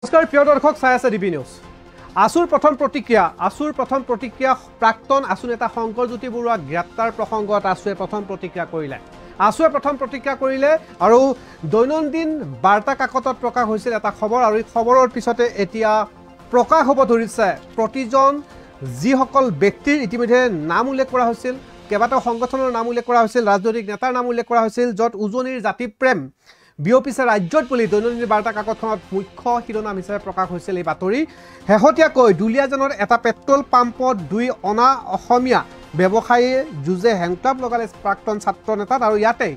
নমস্কাৰ প্ৰিয় দৰ্শক চাই আছে ডিবি নিউজ। আছুৰ প্ৰথম প্ৰতিক্ৰিয়া প্ৰাক্তন আছু নেতা শংকৰজ্যোতি বৰুৱা গ্ৰেপ্তাৰ প্ৰসংগত আছুৱে প্ৰথম প্ৰতিক্ৰিয়া কৰিলে আৰু দৈনন্দিন বাৰ্তা কাকতত প্ৰকাশ হৈছিল এটা খবৰ আৰু এই খবৰৰ পিছতে এতিয়া প্ৰকাশ হ'ব ধৰিছে প্ৰতিজন যিসকল ব্যক্তিৰ ইতিমধ্যে নাম উল্লেখ কৰা হৈছিল, কেইবাটাও সংগঠনৰ নাম উল্লেখ কৰা হৈছিল, ৰাজনৈতিক নেতাৰ নাম উল্লেখ কৰা হৈছিল, য'ত উজনিৰ জাতি প্ৰেম বিয়পিছে ৰাজ্যত বুলি দৈনন্দিন বাৰ্তা কাকতখনত মুখ্য শিৰোনাম হিচাপে প্ৰকাশ হৈছিল এই বাতৰি। শেহতীয়াকৈ দুলীয়াজানৰ এটা পেট্ৰল পাম্পত দুই অনা অসমীয়া ব্যৱসায়ীয়ে যুঁজে হেণ্ডকাপ লগালে প্ৰাক্তন ছাত্ৰ নেতাত আৰু ইয়াতে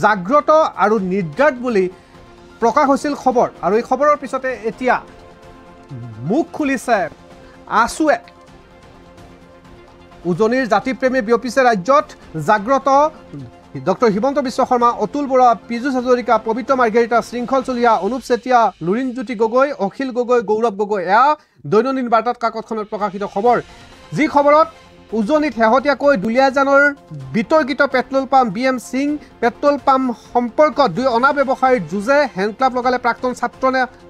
জাগ্ৰত আৰু নিৰ্ঘাত বুলি প্ৰকাশ হৈছিল খবৰ আৰু এই খবৰৰ পিছতে এতিয়া মুখ খুলিছে আছুৱে। উজনিৰ জাতিপ্ৰেমী বিয়পিছে ৰাজ্যত, জাগ্ৰত ডক্টৰ হিমন্ত বিশ্ব শৰ্মা, অতুল বৰা, পীযুষ হাজৰিকা, পবিত্ৰ মাৰ্ঘেৰিটা, শৃংখল চলিহা, অনুপ চেতিয়া, লুৰিণজ্যোতি গগৈ, অখিল গগৈ, গৌৰৱ গগৈ, এয়া দৈনন্দিন বাৰ্তাত কাকতখনত প্ৰকাশিত খবৰ। যি খবৰত উজনিত শেহতীয়াকৈ দুলীয়াজানৰ বিতৰ্কিত petrol pump BM Singh petrol pump সম্পৰ্কত দুই অনা ব্যৱসায়ীৰ যুঁজে হেণ্ডকাপ লগালে প্ৰাক্তন ছাত্ৰ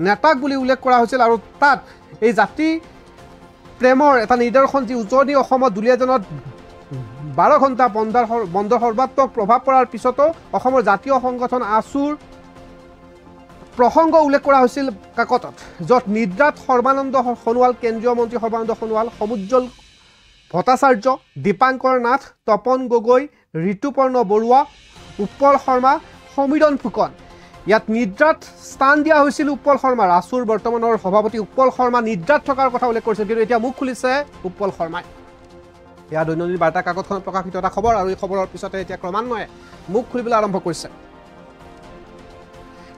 নেতাক বুলি উল্লেখ কৰা হৈছিল আৰু তাত এই জাতি প্ৰেমৰ এটা নিদৰ্শন যি উজনি অসমত দুলীয়াজানত 12 ঘণ্টা বন্ধৰ সৰ্বাত্মক প্ৰভাৱ পৰাৰ পিছতো অসমৰ জাতীয় সংগঠন আছুৰ প্ৰসংগ উল্লেখ কৰা হৈছিল কাকতত, য'ত নিদ্ৰাত সৰ্বানন্দ সোণোৱাল, কেন্দ্ৰীয় মন্ত্ৰী সৰ্বানন্দ সোণোৱাল, সমুজ্জ্বল ভট্টাচাৰ্য, দীপাংকৰ নাথ, তপন গগৈ, ঋতুপৰ্ণ বৰুৱা, উৎপল শৰ্মা, সমীৰণ ফুকন। ইয়াত নিদ্ৰাত স্থান দিয়া হৈছিল উৎপল শৰ্মাৰ। আছুৰ বৰ্তমানৰ সভাপতি উৎপল শৰ্মা নিদ্ৰাত থকাৰ কথা উল্লেখ কৰিছিল, কিন্তু এতিয়া মুখ খুলিছে উৎপল শৰ্মাই। এয়া দৈনন্দিন বাৰ্তা কাকতখনত প্ৰকাশিত এটা খবৰ আৰু এই খবৰৰ পিছতে এতিয়া ক্ৰমান্বয়ে মুখ খুলিবলৈ আৰম্ভ কৰিছে।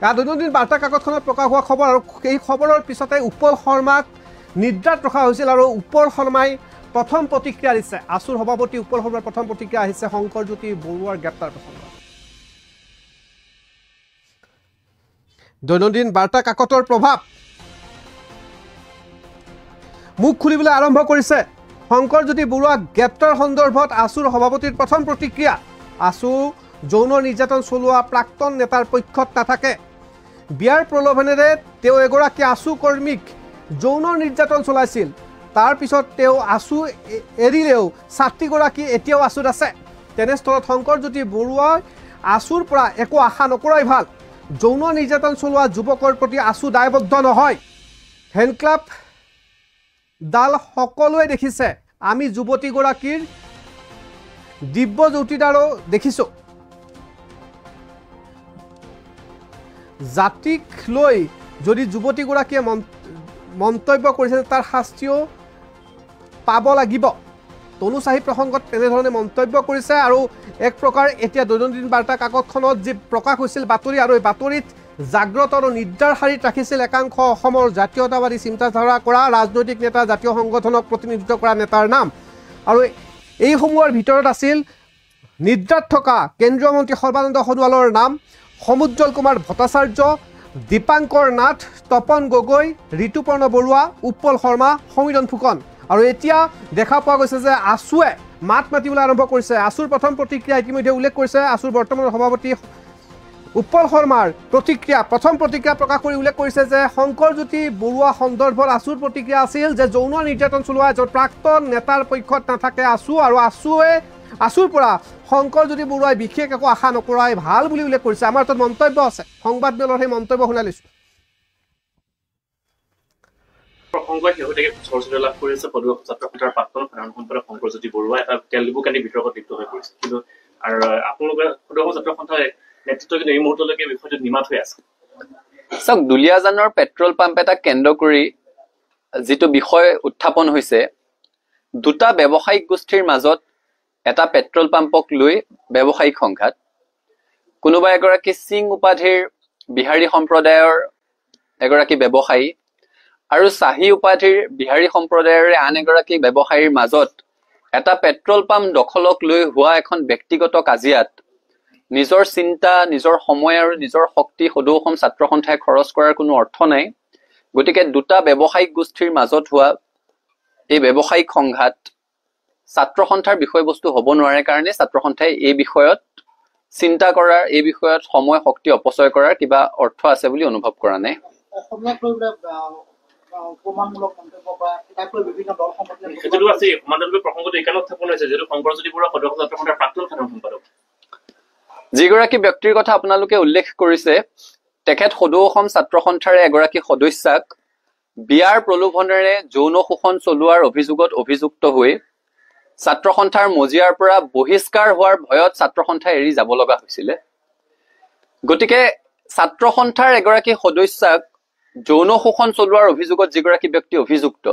এয়া দৈনন্দিন বাৰ্তা কাকতখনত প্ৰকাশ হোৱা খবৰ আৰু এই খবৰৰ পিছতে উৎপল শৰ্মাক নিদ্ৰাত ৰখা হৈছিল আৰু উৎপল শৰ্মাই প্ৰথম প্ৰতিক্ৰিয়া দিছে। আছুৰ সভাপতি উৎপল শৰ্মাৰ প্ৰথম প্ৰতিক্ৰিয়া আহিছে শংকৰজ্যোতি বৰুৱাৰ গ্ৰেপ্তাৰ প্ৰসংগত। দৈনন্দিন বাৰ্তা কাকতৰ প্ৰভাৱ মুখ খুলিবলৈ আৰম্ভ কৰিছে। শংকৰজ্যোতি বৰুৱা গ্ৰেপ্তাৰ সন্দৰ্ভত আছুৰ সভাপতিৰ প্ৰথম প্ৰতিক্ৰিয়া। আছু যৌন নিৰ্যাতন চলোৱা প্ৰাক্তন নেতাৰ পক্ষত নাথাকে। বিয়াৰ প্ৰলোভনেৰে তেওঁ এগৰাকী আছু কৰ্মীক যৌন নিৰ্যাতন চলাইছিল। তাৰ পিছত তেওঁ আছু এৰিলেও ছাত্ৰীগৰাকী এতিয়াও আছুত আছে। তেনেস্থলত শংকৰজ্যোতি বৰুৱাই আছুৰ পৰা একো আশা নকৰাই ভাল। যৌন নিৰ্যাতন চলোৱা যুৱকৰ প্ৰতি আছু দায়বদ্ধ নহয়। হেণ্ডকাপ ডাল সকলোৱে দেখিছে। আমি যুৱতীগৰাকীৰ দিব্য জ্যোতিদাৰো দেখিছোঁ। জাতিক লৈ যদি যুৱতীগৰাকীয়ে মন্তব্য কৰিছে তাৰ শাস্তিও পাব লাগিব। তনু চাহি প্ৰসংগত তেনেধৰণে মন্তব্য কৰিছে আৰু এক প্ৰকাৰ এতিয়া দৈনন্দিন বাৰ্তা কাকতখনত যি প্ৰকাশ হৈছিল বাতৰি আৰু এই বাতৰিত জাগ্ৰত আৰু নিদ্ৰাৰ শাৰীত ৰাখিছিল একাংশ অসমৰ জাতীয়তাবাদী চিন্তাধাৰা কৰা ৰাজনৈতিক নেতা, জাতীয় সংগঠনক প্ৰতিনিধিত্ব কৰা নেতাৰ নাম আৰু এইসমূহৰ ভিতৰত আছিল নিদ্ৰাত থকা কেন্দ্ৰীয় মন্ত্ৰী সৰ্বানন্দ সোণোৱালৰ নাম, সমুজ্জ্বল কুমাৰ ভট্টাচাৰ্য, দীপাংকৰ নাথ, তপন গগৈ, ঋতুপৰ্ণ বৰুৱা, উৎপল শৰ্মা, সমীৰণ ফুকন। আৰু এতিয়া দেখা পোৱা গৈছে যে আছুৱে মাত মাতিবলৈ আৰম্ভ কৰিছে। আছুৰ প্ৰথম প্ৰতিক্ৰিয়া ইতিমধ্যে উল্লেখ কৰিছে। আছুৰ বৰ্তমানৰ সভাপতি উৎপল শৰ্মাৰ প্ৰথম প্ৰতিক্ৰিয়া প্ৰকাশ কৰি উল্লেখ কৰিছে যে শংকৰজ্যোতি বৰুৱা সন্দৰ্ভত আছুৰ প্ৰতিক্ৰিয়া আছিল যে যৌন নিৰ্যাতন চলোৱা এজন প্ৰাক্তন নেতাৰ পক্ষত নাথাকে আছু আৰু আছুৰ পৰা শংকৰজ্যোতি বৰুৱাই বিশেষ একো আশা নকৰাই ভাল বুলি উল্লেখ কৰিছে। আমাৰ তাত মন্তব্য আছে, সংবাদ মেলৰ সেই মন্তব্য শুনাই লৈছোঁ। প্ৰসংগত শেহতীয়াকৈ চৰ্চিত লাভ কৰিছে পদুৱা ছাত্ৰ সন্থাৰ প্ৰাক্তন সাধাৰণ সম্পাদক শংকৰজ্যোতি বৰুৱা এটা তেলডিপুকানি বিতৰ্কত লিপ্ত হৈ পৰিছে। কিন্তু আৰু আপোনালোকে পদুৱা ছাত্ৰ সন্থাৰ নেতৃত্ব কিন্তু এই মুহূৰ্তলৈকে বিষয়টো নিমাত হৈ আছে। চাওক, দুলীয়াজানৰ পেট্ৰল পাম্প এটা কেন্দ্ৰ কৰি যিটো বিষয় উত্থাপন হৈছে, দুটা ব্যৱসায়িক গোষ্ঠীৰ মাজত এটা পেট্ৰল পাম্পক লৈ ব্যৱসায়িক সংঘাত। কোনোবা এগৰাকী সিং উপাধিৰ বিহাৰী সম্প্ৰদায়ৰ এগৰাকী ব্যৱসায়ী আৰু চাহি উপাধিৰ বিহাৰী সম্প্ৰদায়ৰে আন এগৰাকী ব্যৱসায়ীৰ মাজত এটা পেট্ৰল পাম্প দখলক লৈ হোৱা এখন ব্যক্তিগত কাজিয়াত নিজৰ চিন্তা, নিজৰ সময় আৰু নিজৰ শক্তি সদৌ অসম ছাত্ৰ সন্থাই খৰচ কৰাৰ কোনো অৰ্থ নাই। গতিকে দুটা ব্যৱসায়িক গোষ্ঠীৰ মাজত হোৱা এই ব্যৱসায়িক সংঘাত ছাত্ৰ সন্থাৰ বিষয়বস্তু হ'ব নোৱাৰে কাৰণে ছাত্ৰ সন্থাই এই বিষয়ত চিন্তা কৰাৰ, এই বিষয়ত সময় শক্তি অপচয় কৰাৰ কিবা অৰ্থ আছে বুলি অনুভৱ কৰা নাই। অসমীয়াক লৈ প্ৰমাণমূলক মন্তব্য কৰা তাক লৈ বিভিন্ন দল সংগঠনে সেইটোতো আছে সমান্তৰালভাৱে প্ৰসংগটো এইকাৰণে উত্থাপন হৈছে যিহেতু শংকৰজ্যোতি বৰুৱা সদস্য ছাত্ৰ সন্থাৰ প্ৰাক্তন সাধাৰণ সম্পাদক যিগৰাকী ব্যক্তিৰ কথা আপোনালোকে উল্লেখ কৰিছে তেখেত সদৌ অসম ছাত্ৰ সন্থাৰে এগৰাকী সদস্যাক বিয়াৰ প্ৰলোভনেৰে যৌন শোষণ চলোৱাৰ অভিযোগত অভিযুক্ত হৈ ছাত্ৰ সন্থাৰ মজিয়াৰ পৰা বহিষ্কাৰ হোৱাৰ ভয়ত ছাত্ৰ সন্থা এৰি যাব লগা হৈছিলে গতিকে ছাত্ৰ সন্থাৰ এগৰাকী সদস্যাক যৌন শোষণ চলোৱাৰ অভিযোগত যিগৰাকী ব্যক্তি অভিযুক্ত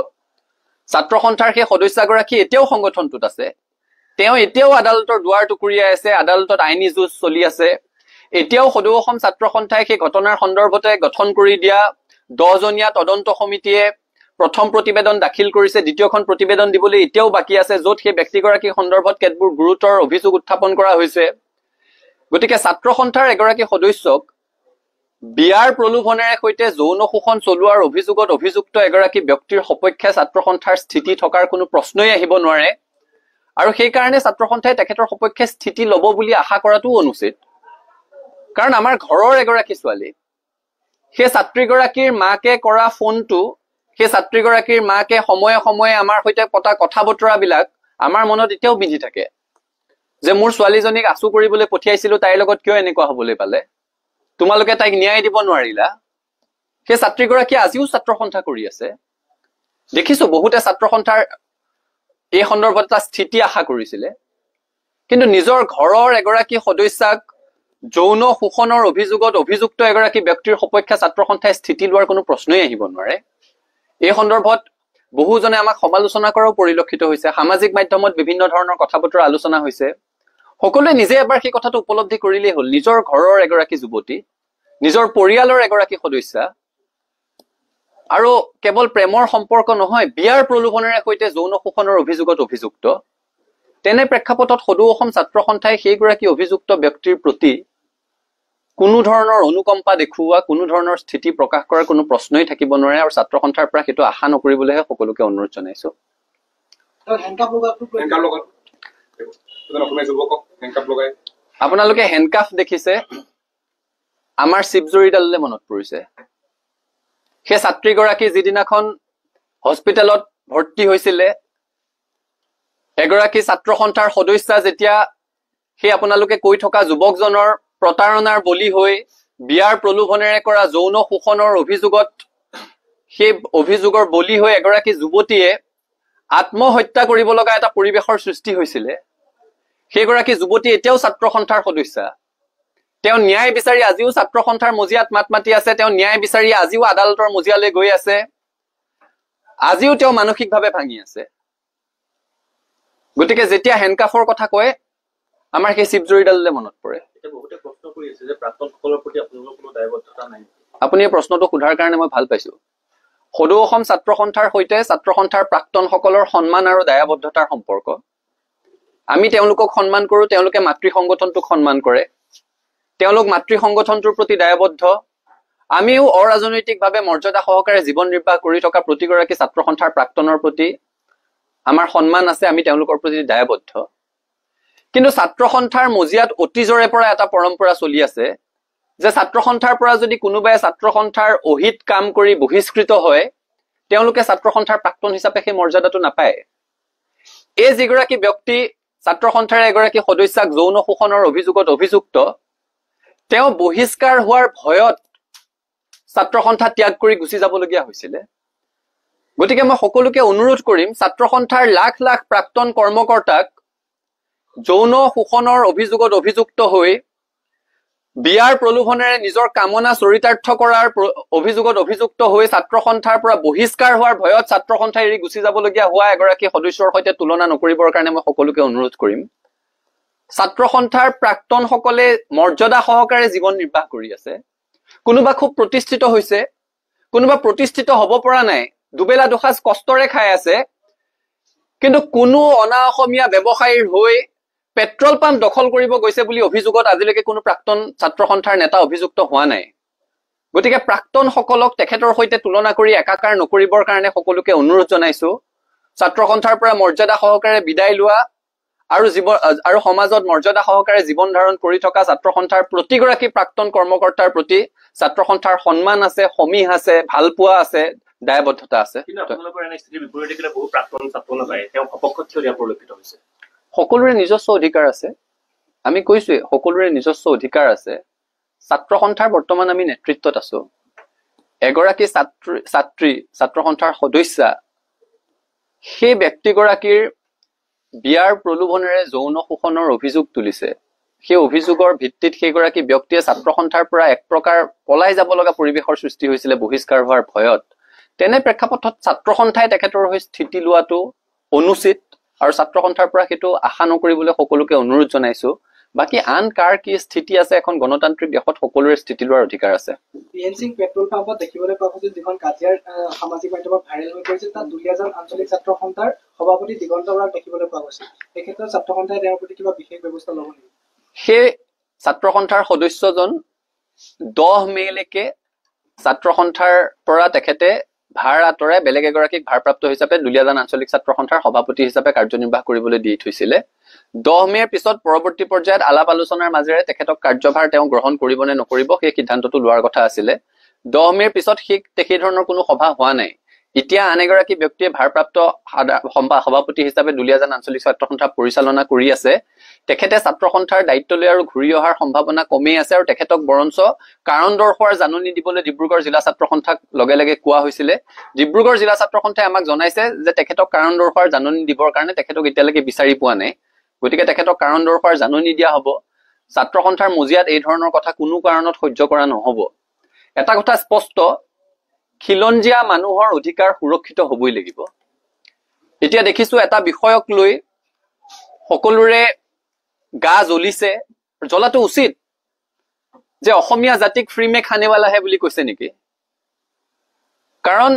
ছাত্ৰ সন্থাৰ সেই সদস্যগৰাকী এতিয়াও সংগঠনটোত আছে তেওঁ এতিয়াও আদালতৰ দুৱাৰ টুকুৰিয়াই আছে আদালতত আইনী যুঁজ চলি আছে এতিয়াও সদৌ অসম ছাত্ৰ সন্থাই সেই ঘটনাৰ সন্দৰ্ভতে গঠন কৰি দিয়া 10জনীয়া তদন্ত সমিতিয়ে প্ৰথম প্ৰতিবেদন দাখিল কৰিছে দ্বিতীয়খন প্ৰতিবেদন দিবলৈ এতিয়াও বাকি আছে য'ত সেই ব্যক্তিগৰাকী সন্দৰ্ভত কেতবোৰ গুৰুতৰ অভিযোগ উত্থাপন কৰা হৈছে গতিকে ছাত্ৰ সন্থাৰ এগৰাকী সদস্যক বিয়াৰ প্ৰলোভনেৰে সৈতে যৌন শোষণ চলোৱাৰ অভিযোগত অভিযুক্ত এগৰাকী ব্যক্তিৰ সপক্ষে ছাত্ৰ সন্থাৰ স্থিতি থকাৰ কোনো প্ৰশ্নই আহিব নোৱাৰে আৰু সেই কাৰণে ছাত্ৰ সন্থাই তেখেতৰ সপক্ষে স্থিতি ল'ব বুলি আশা কৰাটো অনুচিত কাৰণ আমাৰ ঘৰৰ এগৰাকী ছোৱালী সেই ছাত্ৰীগৰাকীৰ মাকে কৰা ফোনটো সেই ছাত্ৰীগৰাকীৰ মাকে সময়ে সময়ে আমাৰ সৈতে পতা কথা বতৰাবিলাক আমাৰ মনত এতিয়াও বিন্ধি থাকে যে মোৰ ছোৱালীজনীক আচু কৰিবলৈ পঠিয়াইছিলো তাইৰ লগত কিয় এনেকুৱা হ'বলৈ পালে তোমালোকে তাইক ন্যায় দিব নোৱাৰিলা সেই ছাত্ৰীগৰাকী আজিও ছাত্ৰ সন্থা কৰি আছে দেখিছো বহুতে ছাত্ৰ সন্থাৰ এই সন্দৰ্ভত এটা স্থিতি আশা কৰিছিলে কিন্তু নিজৰ ঘৰৰ এগৰাকী সদস্যাক যৌন শোষণৰ অভিযোগত অভিযুক্ত এগৰাকী ব্যক্তিৰ সপক্ষে ছাত্ৰ সন্থাই স্থিতি লোৱাৰ কোনো প্ৰশ্নই আহিব নোৱাৰে এই সন্দৰ্ভত বহুজনে আমাক সমালোচনা কৰাও পৰিলক্ষিত হৈছে সামাজিক মাধ্যমত বিভিন্ন ধৰণৰ কথা বতৰা আলোচনা হৈছে সকলোৱে নিজে এবাৰ সেই কথাটো উপলব্ধি কৰিলেই হ'ল নিজৰ ঘৰৰ এগৰাকী যুৱতী নিজৰ পৰিয়ালৰ এগৰাকী সদস্যা আৰু কেৱল প্ৰেমৰ সম্পৰ্ক নহয় বিয়াৰ প্ৰলোভনেৰে সৈতে যৌন শোষণৰ অভিযোগত অভিযুক্ত তেনে প্ৰেক্ষাপটত সদৌ অসম ছাত্ৰ সন্থাই সেইগৰাকী অভিযুক্ত ব্যক্তিৰ প্ৰতি কোনো ধৰণৰ অনুকম্পা দেখুওৱা কোনো ধৰণৰ স্থিতি প্ৰকাশ কৰাৰ কোনো প্ৰশ্নই থাকিব নোৱাৰে আৰু ছাত্ৰ সন্থাৰ পৰা সেইটো আশা নকৰিবলৈহে সকলোকে অনুৰোধ জনাইছো আপোনালোকে হেণ্ডকাফ দেখিছে আমাৰ চিপজৰীডাললৈ মনত পৰিছে সেই ছাত্ৰীগৰাকী যিদিনাখন হস্পিটেলত ভৰ্তি হৈছিলে এগৰাকী ছাত্ৰ সন্থাৰ সদস্যা যেতিয়া সেই আপোনালোকে কৈ থকা যুৱকজনৰ প্ৰতাৰণাৰ বলি হৈ বিয়াৰ প্ৰলোভনেৰে কৰা যৌন শোষণৰ অভিযোগত সেই অভিযোগৰ বলি হৈ এগৰাকী যুৱতীয়ে আত্মহত্যা কৰিব লগা এটা পৰিৱেশৰ সৃষ্টি হৈছিলে সেইগৰাকী যুৱতী এতিয়াও ছাত্ৰ সন্থাৰ সদস্যা তেওঁ ন্যায় বিচাৰি আজিও ছাত্ৰ সন্থাৰ মজিয়াত মাত মাতি আছে তেওঁ ন্যায় বিচাৰি আজিও আদালতৰ মজিয়ালৈ গৈ আছে আজিও তেওঁ মানসিকভাৱে ভাঙি আছে গতিকে যেতিয়া হেণ্ডকাফৰ কথা কয় আমাৰ সেই চিপজৰীডাললৈ মনত পৰে বহুতে প্ৰশ্ন কৰি আছে যে প্ৰাক্তনসকলৰ প্ৰতি আপোনালোকৰ কোনো দায়বদ্ধতা নাই আপুনি এই প্ৰশ্নটো সোধাৰ কাৰণে মই ভাল পাইছো সদৌ অসম ছাত্ৰ সন্থাৰ সৈতে ছাত্ৰ সন্থাৰ প্ৰাক্তনসকলৰ সন্মান আৰু দায়বদ্ধতাৰ সম্পৰ্ক আমি তেওঁলোকক সন্মান কৰো তেওঁলোকে মাতৃ সংগঠনটোক সন্মান কৰে তেওঁলোক মাতৃ সংগঠনটোৰ প্ৰতি দায়বদ্ধ আমিও অৰাজনৈতিকভাৱে মৰ্যাদা সহকাৰে জীৱন নিৰ্বাহ কৰি থকা প্ৰতিগৰাকী ছাত্ৰ সন্থাৰ প্ৰাক্তনৰ প্ৰতি আমাৰ সন্মান আছে আমি তেওঁলোকৰ প্ৰতি দায়বদ্ধ কিন্তু ছাত্ৰ সন্থাৰ মজিয়াত অতীজৰে পৰা এটা পৰম্পৰা চলি আছে যে ছাত্ৰ সন্থাৰ পৰা যদি কোনোবাই ছাত্ৰ সন্থাৰ অহিত কাম কৰি বহিষ্কৃত হয় তেওঁলোকে ছাত্ৰ সন্থাৰ প্ৰাক্তন হিচাপে সেই মৰ্যাদাটো নাপায় এই যিগৰাকী ব্যক্তি ছাত্ৰ সন্থাৰ এগৰাকী সদস্যাক যৌন শোষণৰ অভিযোগত অভিযুক্ত তেওঁ বহিষ্কাৰ হোৱাৰ ভয়ত ছাত্ৰ সন্থা ত্যাগ কৰি গুচি যাবলগীয়া হৈছিলে গতিকে মই সকলোকে অনুৰোধ কৰিম ছাত্ৰ সন্থাৰ লাখ লাখ প্ৰাক্তন কৰ্মকৰ্তাক যৌন শোষণৰ অভিযোগত অভিযুক্ত হৈ বিয়াৰ প্ৰলোভনেৰে নিজৰ কামনা চৰিতাৰ্থ কৰাৰ অভিযোগত অভিযুক্ত হৈ ছাত্ৰ সন্থাৰ পৰা বহিষ্কাৰ হোৱাৰ ভয়ত ছাত্ৰ সন্থা এৰি গুচি যাবলগীয়া হোৱা এগৰাকী সদস্যৰ সৈতে তুলনা নকৰিবৰ কাৰণে মই সকলোকে অনুৰোধ কৰিম ছাত্ৰ সন্থাৰ প্ৰাক্তনসকলে মৰ্যাদা সহকাৰে জীৱন নিৰ্বাহ কৰি আছে কোনোবা খুব প্ৰতিষ্ঠিত হৈছে কোনোবা প্ৰতিষ্ঠিত হ'ব পৰা নাই দুবেলা দুসাজ কষ্টৰে খাই আছে কিন্তু কোনো অনা অসমীয়া ব্যৱসায়ীৰ হৈ পেট্ৰল পাম্প দখল কৰিব গৈছে বুলি অভিযোগত আজিলৈকে কোনো প্ৰাক্তন ছাত্ৰ সন্থাৰ নেতা অভিযুক্ত হোৱা নাই গতিকে প্ৰাক্তন সকলক তেখেতৰ সৈতে তুলনা কৰি একাকাৰ নকৰিবৰ কাৰণে সকলোকে অনুৰোধ জনাইছো ছাত্ৰ সন্থাৰ পৰা মৰ্যাদা সহকাৰে বিদায় লোৱা আৰু সমাজত মৰ্যাদা সহকাৰে জীৱন ধাৰণ কৰি থকা ছাত্ৰ সন্থাৰ প্ৰতিগৰাকী প্ৰাক্তন কৰ্মকৰ্তাৰ প্ৰতি ছাত্ৰ সন্থাৰ সন্মান আছে, সমীহ আছে, ভালপোৱা আছে, দায়বদ্ধতা আছে। কিন্তু আপোনালোকৰ এনে স্থিতিৰ বিপৰীতে কিন্তু বহু প্ৰাক্তন ছাত্ৰ নেতাই তেওঁ সপক্ষত থিয় দিয়া পৰিলক্ষিত হৈছে। সকলোৰে নিজস্ব অধিকাৰ আছে, আমি কৈছোৱে সকলোৰে নিজস্ব অধিকাৰ আছে। ছাত্ৰ সন্থাৰ বৰ্তমান আমি নেতৃত্বত আছো। এগৰাকী ছাত্ৰ সন্থাৰ সদস্যা সেই ব্যক্তিগৰাকীৰ বিয়াৰ প্ৰলোভনেৰে যৌন শোষণৰ অভিযোগ তুলিছে। সেই অভিযোগৰ ভিত্তিত সেইগৰাকী ব্যক্তিয়ে ছাত্ৰ সন্থাৰ পৰা এক প্ৰকাৰ পলাই যাব লগা পৰিৱেশৰ সৃষ্টি হৈছিলে বহিষ্কাৰ হোৱাৰ ভয়ত। তেনে প্ৰেক্ষাপটত ছাত্ৰ সন্থাই তেখেতৰ হৈ স্থিতি লোৱাটো অনুচিত আৰু ছাত্ৰ সন্থাৰ পৰা সেইটো আশা নকৰিবলৈ সকলোকে অনুৰোধ জনাইছো। বাকী আন কাৰ কি স্থিতি আছে, এখন গণতান্ত্ৰিক দেশত সকলোৰে স্থিতি লোৱাৰ অধিকাৰ আছে। PNC পেট্ৰল পাম্পত দেখিবলৈ পোৱা গৈছিল যিখন কাজিয়াৰ সামাজিক মাধ্যমত ভাইৰেল হৈ পৰিছিল, তাত দুলীয়াজান আঞ্চলিক ছাত্ৰ সন্থাৰ সভাপতি দিগন্ত বৰাক দেখিবলৈ পোৱা গৈছিল। এই ক্ষেত্ৰত ছাত্ৰ সন্থাই তেওঁৰ প্ৰতি কিবা বিশেষ ব্যৱস্থা ল'ব নেকি? সেই ছাত্ৰ সন্থাৰ সদস্যজন 10 মেলৈকে ছাত্ৰ সন্থাৰ পৰা তেখেতে ভাৰ আঁতৰাই বেলেগ এগৰাকীক ভাৰপ্ৰাপ্ত হিচাপে দুলীয়াজান আঞ্চলিক ছাত্ৰ সন্থাৰ সভাপতি হিচাপে কাৰ্যনিৰ্বাহ কৰিবলৈ দি থৈছিলে। 10 মেৰ পিছত পৰৱৰ্তী পৰ্যায়ত আলাপ আলোচনাৰ মাজেৰে তেখেতক কাৰ্যভাৰ তেওঁ গ্ৰহণ কৰিব নে নকৰিব সেই সিদ্ধান্তটো লোৱাৰ কথা আছিলে। 10 মেৰ পিছত সেই ধৰণৰ কোনো সভা হোৱা নাই। এতিয়া আন এগৰাকী ব্যক্তিয়ে ভাৰপ্ৰাপ্ত সভাপতি হিচাপে দুলীয়াজান আঞ্চলিক ছাত্ৰ সন্থা পৰিচালনা কৰি আছে। তেখেতে ছাত্ৰ সন্থাৰ দায়িত্ব লৈ আৰু ঘূৰি অহাৰ সম্ভাৱনা কমেই আছে আৰু তেখেতক বৰঞ্চ কাৰণ দৰ্শোৱাৰ জাননী দিবলৈ ডিব্ৰুগড় জিলা ছাত্ৰ সন্থাক লগে লগে কোৱা হৈছিলে। ডিব্ৰুগড় জিলা ছাত্ৰ সন্থাই আমাক জনাইছে যে তেখেতক কাৰণ দৰ্শোৱাৰ জাননী দিবৰ কাৰণে তেখেতক এতিয়ালৈকে বিচাৰি পোৱা নাই। গতিকে তেখেতক কাৰণ দৰ্শোৱাৰ জাননী দিয়া হ'ব। ছাত্ৰ সন্থাৰ মজিয়াত এই ধৰণৰ কথা কোনো কাৰণত সহ্য কৰা নহ'ব। এটা কথা স্পষ্ট, খিলঞ্জীয়া মানুহৰ অধিকাৰ সুৰক্ষিত হ'বই লাগিব। এতিয়া দেখিছো এটা বিষয়ক লৈ সকলোৰে গা জ্বলিছে, জ্বলাটো উচিত, যে অসমীয়া জাতিক ফ্ৰী মে খানেৱালাহে বুলি কৈছে নেকি? কাৰণ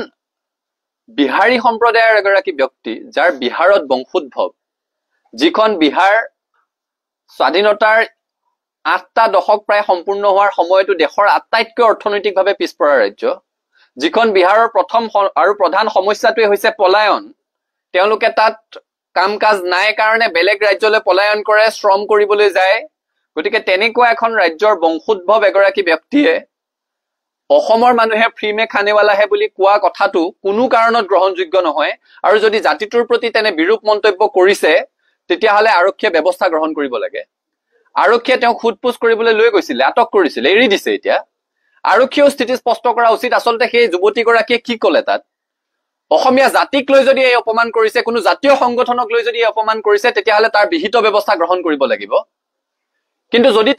বিহাৰী সম্প্ৰদায়ৰ এগৰাকী ব্যক্তি যাৰ বিহাৰত বংশোদ্ভৱ, যিখন বিহাৰ স্বাধীনতাৰ 8টা দশক প্ৰায় সম্পূৰ্ণ হোৱাৰ সময়তো দেশৰ আটাইতকৈ অৰ্থনৈতিকভাৱে পিছপৰা ৰাজ্য, যিখন বিহাৰৰ প্ৰথম আৰু প্ৰধান সমস্যাটোৱে হৈছে পলায়ন। তেওঁলোকে তাত কাম কাজ নাই কাৰণে বেলেগ ৰাজ্যলৈ পলায়ন কৰে, শ্ৰম কৰিবলৈ যায়। গতিকে তেনেকুৱা এখন ৰাজ্যৰ বংশোদ্ভৱ এগৰাকী ব্যক্তিয়ে অসমৰ মানুহে ফ্ৰী মে খানেৱালাহে বুলি কোৱা কথাটো কোনো কাৰণত গ্ৰহণযোগ্য নহয়। আৰু যদি জাতিটোৰ প্ৰতি তেনে বিৰূপ মন্তব্য কৰিছে তেতিয়াহ'লে আৰক্ষীয়ে ব্যৱস্থা গ্ৰহণ কৰিব লাগে। আৰক্ষীয়ে তেওঁক সোধপোছ কৰিবলৈ লৈ গৈছিলে, আটক কৰিছিলে, এৰি দিছে এতিয়া। আৰক্ষীয়েও স্থিতি স্পষ্ট কৰা উচিত আচলতে সেই যুৱতীগৰাকীয়ে কি ক'লে তাত। অসমীয়া জাতিক লৈ যদি এই অপমান কৰিছে, কোনো জাতীয় সংগঠনক লৈ যদি এই অপমান কৰিছে, তেতিয়াহ'লে তাৰ বিহিত ব্যৱস্থা গ্ৰহণ কৰিব লাগিব। কিন্তু যদি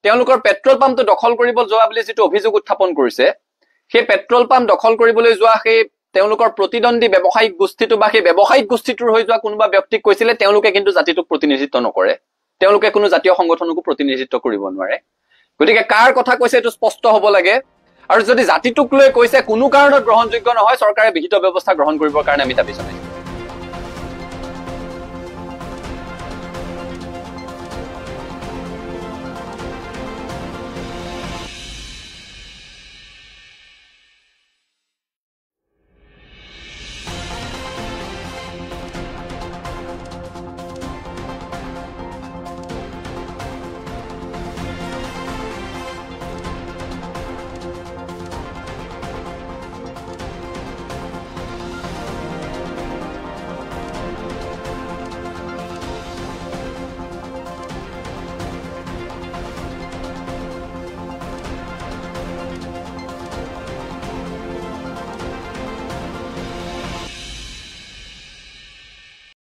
তেওঁলোকৰ পেট্ৰল পাম্পটো দখল কৰিব যোৱা বুলি যিটো অভিযোগ উত্থাপন কৰিছে, সেই পেট্ৰল পাম্প দখল কৰিবলৈ যোৱা সেই তেওঁলোকৰ প্ৰতিদ্বন্দ্বী ব্যৱসায়িক গোষ্ঠীটো বা সেই ব্যৱসায়িক গোষ্ঠীটোৰ হৈ যোৱা কোনোবা ব্যক্তিক কৈছিলে তেওঁলোকে কিন্তু জাতিটোক প্ৰতিনিধিত্ব নকৰে, তেওঁলোকে কোনো জাতীয় সংগঠনকো প্ৰতিনিধিত্ব কৰিব নোৱাৰে। গতিকে কাৰ কথা কৈছে এইটো স্পষ্ট হ'ব লাগে। আৰু যদি জাতিটোক লৈ কৈছে কোনো কাৰণত গ্ৰহণযোগ্য নহয়, চৰকাৰে বিহিত ব্যৱস্থা গ্ৰহণ কৰিবৰ কাৰণে আমি দাবী জনাইছো।